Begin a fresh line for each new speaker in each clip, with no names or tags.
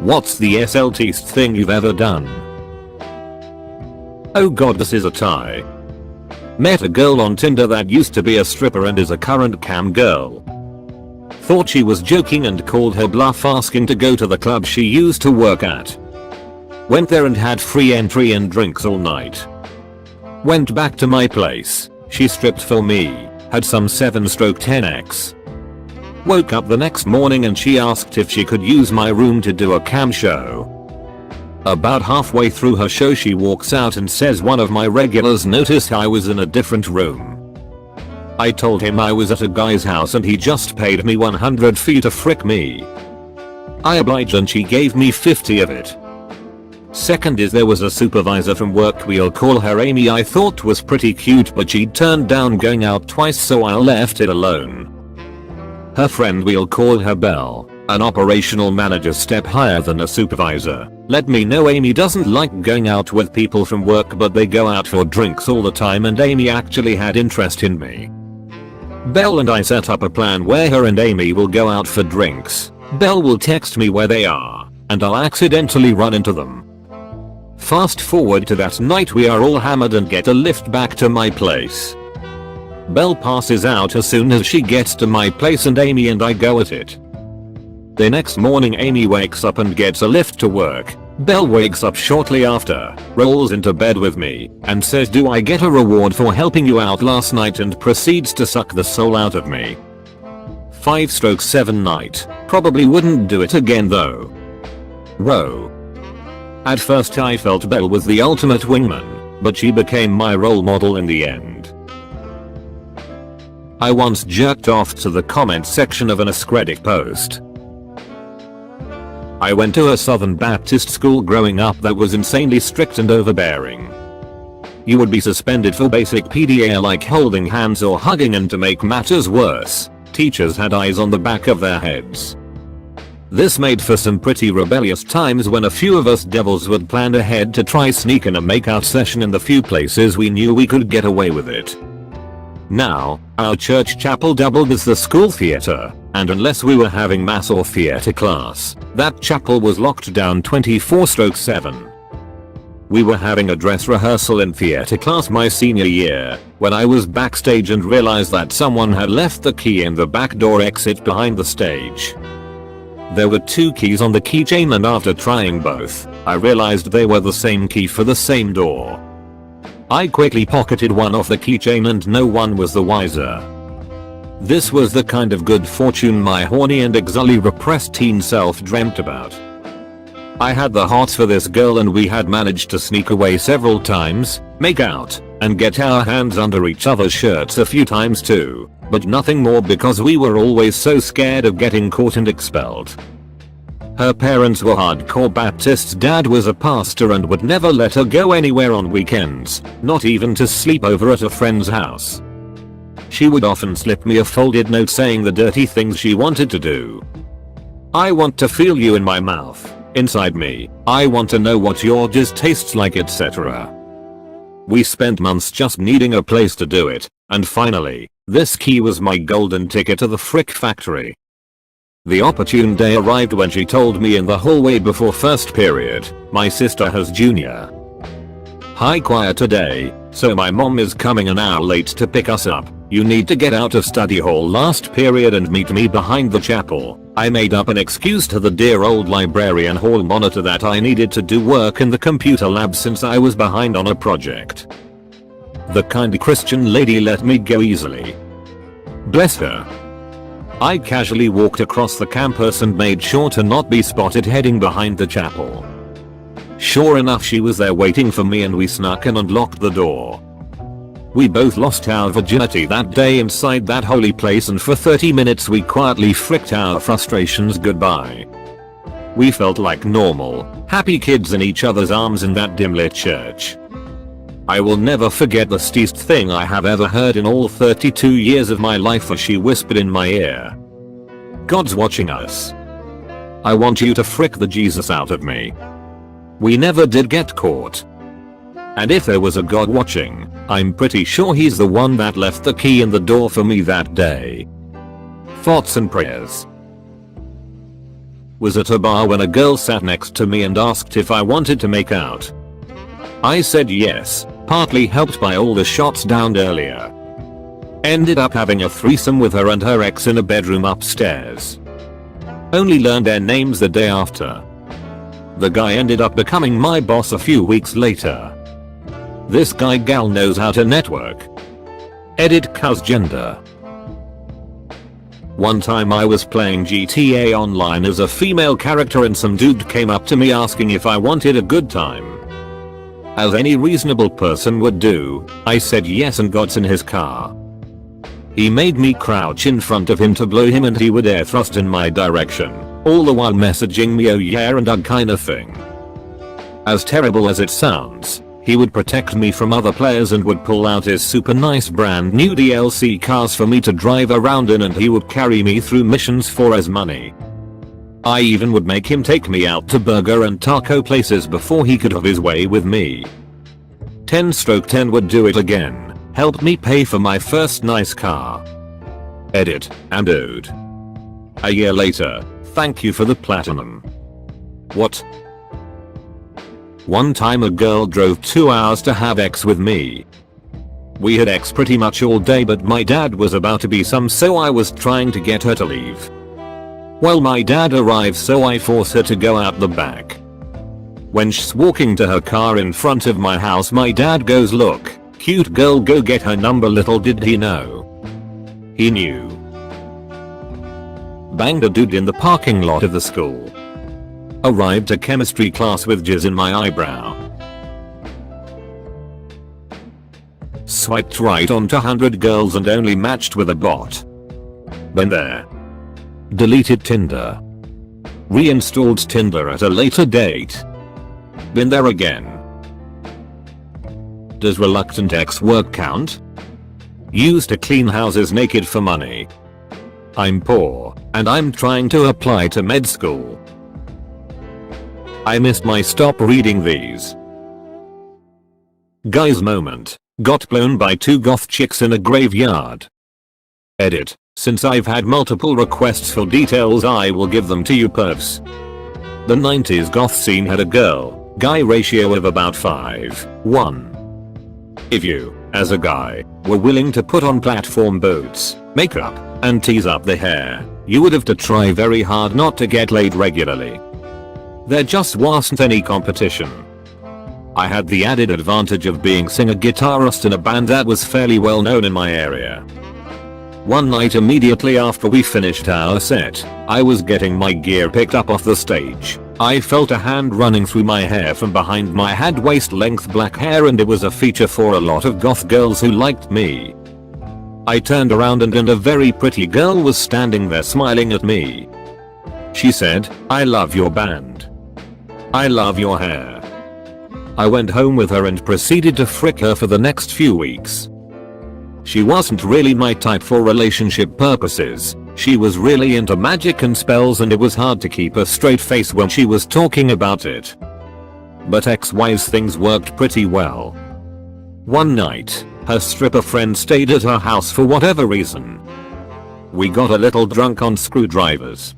What's the SLTest thing you've ever done? Oh god, this is a tie. Met a girl on Tinder that used to be a stripper and is a current cam girl. Thought she was joking and called her bluff asking to go to the club she used to work at. Went there and had free entry and drinks all night. Went back to my place, she stripped for me, had some 7/10x. Woke up the next morning and she asked if she could use my room to do a cam show. About halfway through her show she walks out and says one of my regulars noticed I was in a different room. I told him I was at a guy's house and he just paid me 100 feet to frick me. I obliged and she gave me 50 of it. Second is there was a supervisor from work, we'll call her Amy, I thought was pretty cute but she turned down going out twice so I left it alone. Her friend, we'll call her Belle, an operational manager step higher than a supervisor, let me know Amy doesn't like going out with people from work but they go out for drinks all the time and Amy actually had interest in me. Belle and I set up a plan where her and Amy will go out for drinks. Belle will text me where they are, and I'll accidentally run into them. Fast forward to that night, we are all hammered and get a lift back to my place. Belle passes out as soon as she gets to my place and Amy and I go at it. The next morning Amy wakes up and gets a lift to work. Belle wakes up shortly after, rolls into bed with me, and says, "Do I get a reward for helping you out last night?" and proceeds to suck the soul out of me. 5/7 night. Probably wouldn't do it again though. Whoa. At first I felt Belle was the ultimate wingman, but she became my role model in the end. I once jerked off to the comment section of an AskReddit post. I went to a Southern Baptist school growing up that was insanely strict and overbearing. You would be suspended for basic PDA like holding hands or hugging, and to make matters worse, teachers had eyes on the back of their heads. This made for some pretty rebellious times when a few of us devils would plan ahead to try sneak in a makeout session in the few places we knew we could get away with it. Now, our church chapel doubled as the school theater, and unless we were having mass or theater class, that chapel was locked down 24/7. We were having a dress rehearsal in theater class my senior year, when I was backstage and realized that someone had left the key in the back door exit behind the stage. There were 2 keys on the keychain and after trying both, I realized they were the same key for the same door. I quickly pocketed one off the keychain and no one was the wiser. This was the kind of good fortune my horny and exully repressed teen self dreamt about. I had the hots for this girl and we had managed to sneak away several times, make out, and get our hands under each other's shirts a few times too, but nothing more because we were always so scared of getting caught and expelled. Her parents were hardcore Baptists, dad was a pastor and would never let her go anywhere on weekends, not even to sleep over at a friend's house. She would often slip me a folded note saying the dirty things she wanted to do. I want to feel you in my mouth, inside me, I want to know what your jizz tastes like, etc. We spent months just needing a place to do it, and finally, this key was my golden ticket to the frick factory. The opportune day arrived when she told me in the hallway before first period, "My sister has junior high choir today, so my mom is coming an hour late to pick us up. You need to get out of study hall last period and meet me behind the chapel." I made up an excuse to the dear old librarian hall monitor that I needed to do work in the computer lab since I was behind on a project. The kind Christian lady let me go easily. Bless her. I casually walked across the campus and made sure to not be spotted heading behind the chapel. Sure enough, she was there waiting for me and we snuck in and locked the door. We both lost our virginity that day inside that holy place, and for 30 minutes we quietly fricked our frustrations goodbye. We felt like normal, happy kids in each other's arms in that dim-lit church. I will never forget the steest thing I have ever heard in all 32 years of my life as she whispered in my ear. "God's watching us. I want you to frick the Jesus out of me." We never did get caught. And if there was a God watching, I'm pretty sure he's the one that left the key in the door for me that day. Thoughts and prayers. Was at a bar when a girl sat next to me and asked if I wanted to make out. I said yes, partly helped by all the shots downed earlier. Ended up having a threesome with her and her ex in a bedroom upstairs. Only learned their names the day after. The guy ended up becoming my boss a few weeks later. This guy gal knows how to network. Edit cuz gender. One time I was playing GTA Online as a female character and some dude came up to me asking if I wanted a good time. As any reasonable person would do, I said yes and got in his car. He made me crouch in front of him to blow him and he would air thrust in my direction, all the while messaging me oh yeah and ugh kind of thing. As terrible as it sounds, he would protect me from other players and would pull out his super nice brand new DLC cars for me to drive around in and he would carry me through missions for his money. I even would make him take me out to burger and taco places before he could have his way with me. 10/10 would do it again. Helped me pay for my first nice car. Edit, and dude. A year later, thank you for the platinum. What? One time a girl drove 2 hours to have X with me. We had X pretty much all day but my dad was about to be some so I was trying to get her to leave. Well my dad arrived so I forced her to go out the back. When she's walking to her car in front of my house my dad goes look. Cute girl go get her number little did he know. He knew. Banged a dude in the parking lot of the school. Arrived to chemistry class with jizz in my eyebrow. Swiped right onto 100 girls and only matched with a bot. Been there. Deleted Tinder. Reinstalled Tinder at a later date. Been there again. Does reluctant ex work count? Used to clean houses naked for money. I'm poor, and I'm trying to apply to med school. I missed my stop reading these. Guys moment. Got blown by 2 goth chicks in a graveyard. Edit. Since I've had multiple requests for details I will give them to you pervs. The 90s goth scene had a girl-guy ratio of about 5:1. If you, as a guy, were willing to put on platform boots, makeup, and tease up the hair, you would have to try very hard not to get laid regularly. There just wasn't any competition. I had the added advantage of being singer-guitarist in a band that was fairly well known in my area. One night immediately after we finished our set, I was getting my gear picked up off the stage. I felt a hand running through my hair from behind my head, waist-length black hair, and it was a feature for a lot of goth girls who liked me. I turned around and a very pretty girl was standing there smiling at me. She said, "I love your band. I love your hair." I went home with her and proceeded to frick her for the next few weeks. She wasn't really my type for relationship purposes. She was really into magic and spells and it was hard to keep a straight face when she was talking about it. But X-wise things worked pretty well. One night, her stripper friend stayed at her house for whatever reason. We got a little drunk on screwdrivers.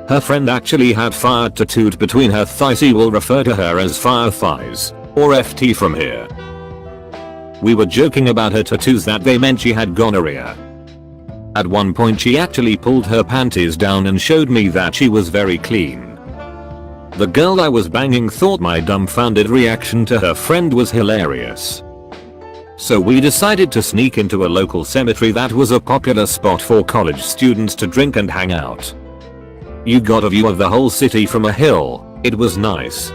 Her friend actually had fire tattooed between her thighs. We will refer to her as fire thighs, or FT from here. We were joking about her tattoos that they meant she had gonorrhea. At one point she actually pulled her panties down and showed me that she was very clean. The girl I was banging thought my dumbfounded reaction to her friend was hilarious. So we decided to sneak into a local cemetery that was a popular spot for college students to drink and hang out. You got a view of the whole city from a hill. It was nice.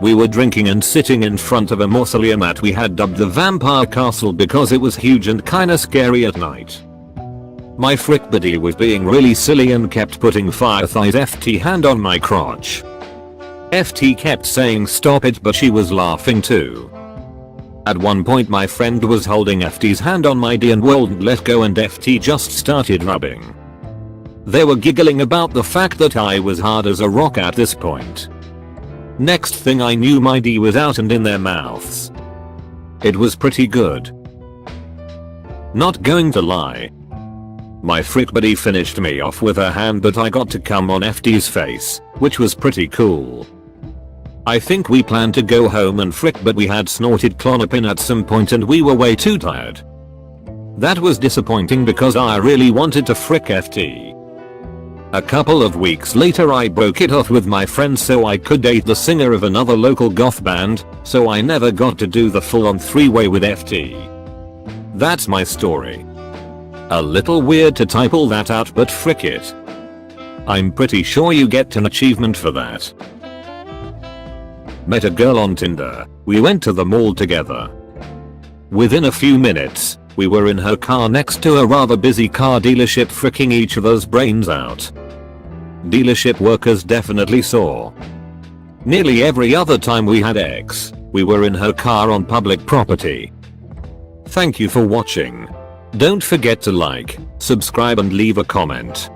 We were drinking and sitting in front of a mausoleum that we had dubbed the Vampire Castle because it was huge and kinda scary at night. My frick buddy was being really silly and kept putting fire thighs FT hand on my crotch. FT kept saying stop it, but she was laughing too. At one point my friend was holding FT's hand on my D and wouldn't let go, and FT just started rubbing. They were giggling about the fact that I was hard as a rock at this point. Next thing I knew my D was out and in their mouths. It was pretty good. Not going to lie. My frick buddy finished me off with her hand, but I got to come on FT's face, which was pretty cool. I think we planned to go home and frick, but we had snorted Clonopin at some point and we were way too tired. That was disappointing because I really wanted to frick FT. A couple of weeks later I broke it off with my friend so I could date the singer of another local goth band, so I never got to do the full-on three-way with FT. That's my story. A little weird to type all that out, but frick it. I'm pretty sure you get an achievement for that. Met a girl on Tinder. We went to the mall together. Within a few minutes, we were in her car next to a rather busy car dealership fricking each other's brains out. Dealership workers definitely saw. Nearly every other time we had sex, we were in her car on public property. Thank you for watching. Don't forget to like, subscribe and leave a comment.